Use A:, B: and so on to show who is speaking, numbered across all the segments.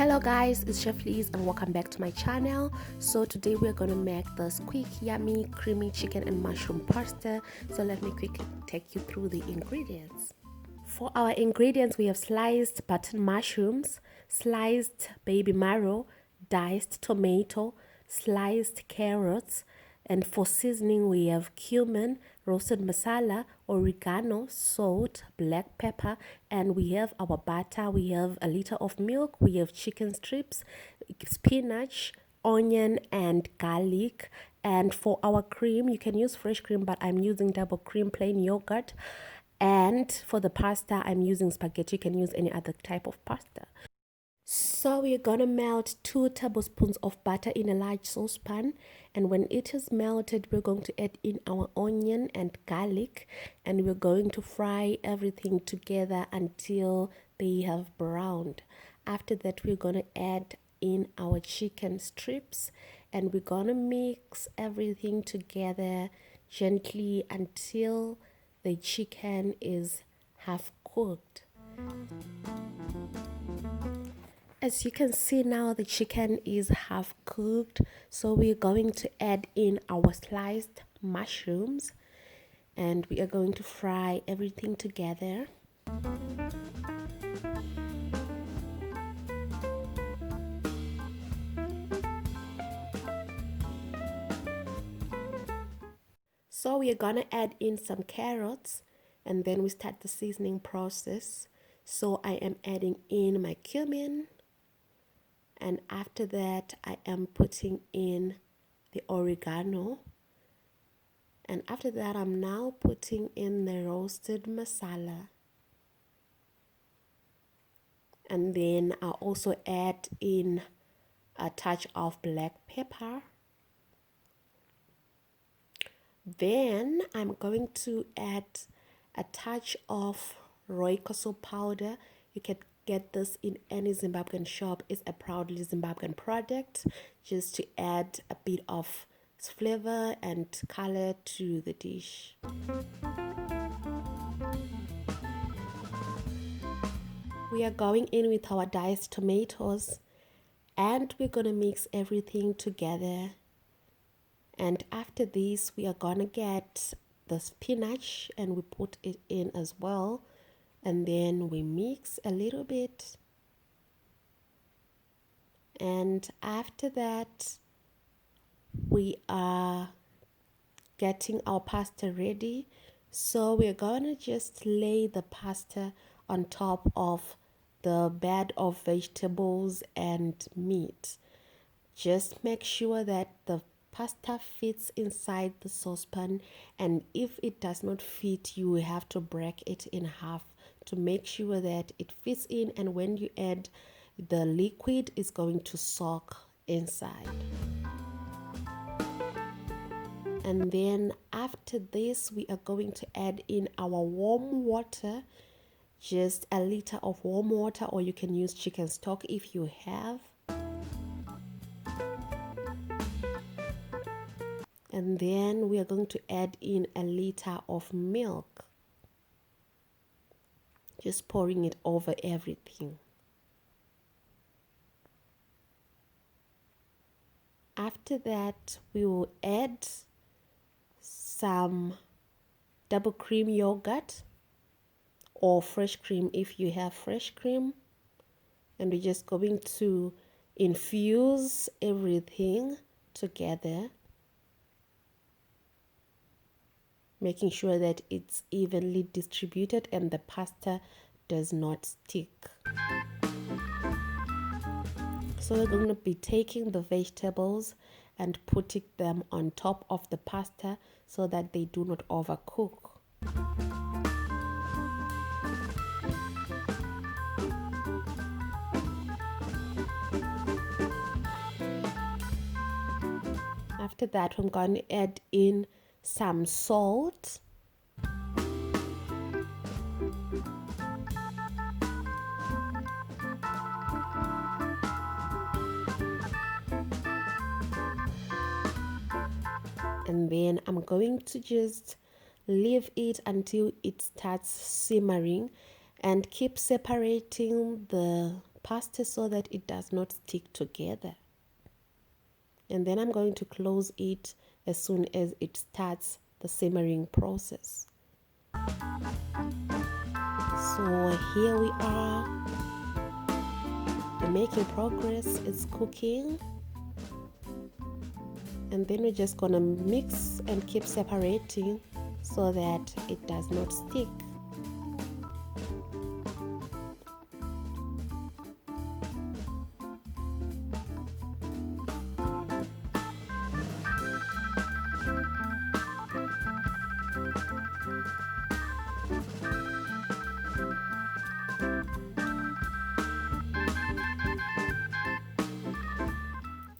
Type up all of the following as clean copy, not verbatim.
A: Hello guys, it's Chef Liz and welcome back to my channel. So today we're going to make this quick, yummy, creamy chicken and mushroom pasta. So let me quickly take you through the ingredients. For our ingredients, we have sliced button mushrooms, sliced baby marrow, diced tomato, sliced carrots, and for seasoning we have cumin, roasted masala, oregano, salt, black pepper, and we have our butter, we have a liter of milk, we have chicken strips, spinach, onion and garlic. And for our cream, you can use fresh cream, but I'm using double cream plain yogurt. And for the pasta, I'm using spaghetti. You can use any other type of pasta. So we're gonna melt 2 tablespoons of butter in a large saucepan, and when it is melted, we're going to add in our onion and garlic, and we're going to fry everything together until they have browned. After that, we're gonna add in our chicken strips, and we're gonna mix everything together gently until the chicken is half cooked. As you can see now, the chicken is half cooked, so we're going to add in our sliced mushrooms and we are going to fry everything together. So we are gonna add in some carrots and then we start the seasoning process. So I am adding in my cumin, and after that I am putting in the oregano, and after that I'm now putting in the roasted masala, and then I'll also add in a touch of black pepper. Then I'm going to add a touch of royco powder. You can get this in any Zimbabwean shop. It's a proudly Zimbabwean product, just to add a bit of flavor and color to the dish. We are going in with our diced tomatoes and we're gonna mix everything together. And after this, we are gonna get the spinach and we put it in as well, and then we mix a little bit. And after that, we are getting our pasta ready. So we're gonna just lay the pasta on top of the bed of vegetables and meat. Just make sure that the pasta fits inside the saucepan, and if it does not fit, you will have to break it in half to make sure that it fits in, and when you add the liquid, it's going to soak inside. And then after this, we are going to add in our warm water, just a liter of warm water, or you can use chicken stock if you have. And then we are going to add in a liter of milk, just pouring it over everything. After that, we will add some double cream yogurt or fresh cream if you have fresh cream, and we're just going to infuse everything together, making sure that it's evenly distributed and the pasta does not stick. So we're going to be taking the vegetables and putting them on top of the pasta so that they do not overcook. After that, I'm going to add in some salt, and then I'm going to just leave it until it starts simmering, and keep separating the pasta so that it does not stick together. And then I'm going to close it as soon as it starts the simmering process. So here we are. We're making progress. It's cooking. And then we're just gonna mix and keep separating so that it does not stick.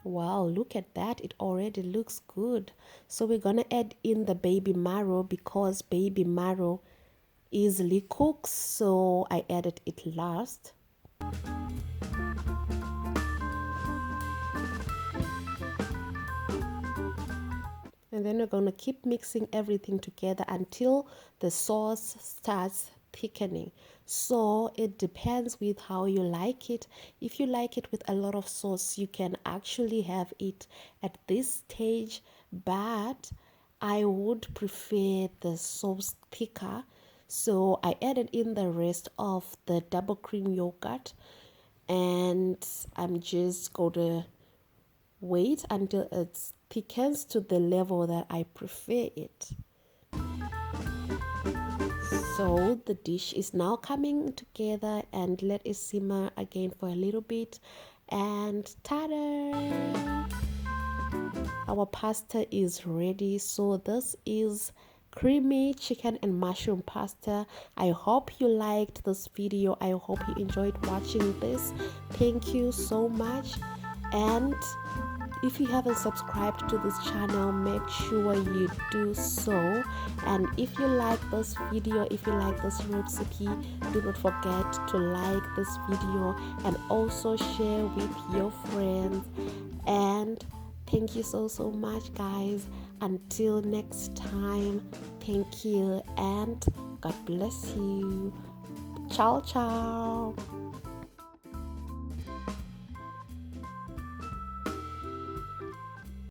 A: Wow, look at that. It already looks good. So we're gonna add in the baby marrow because baby marrow easily cooks. So I added it last. And then we're gonna keep mixing everything together until the sauce starts thickening. So it depends with how you like it. If you like it with a lot of sauce, you can actually have it at this stage, but I would prefer the sauce thicker. So I added in the rest of the double cream yogurt, and I'm just gonna wait until it thickens to the level that I prefer it. So the dish is now coming together, and let it simmer again for a little bit, and ta-da! Our pasta is ready. So this is creamy chicken and mushroom pasta. I hope you liked this video. I hope you enjoyed watching this. Thank you so much. And if you haven't subscribed to this channel, make sure you do so. And if you like this video, if you like this recipe, do not forget to like this video and also share with your friends. And thank you so much, guys. Until next time, thank you and God bless you. Ciao ciao.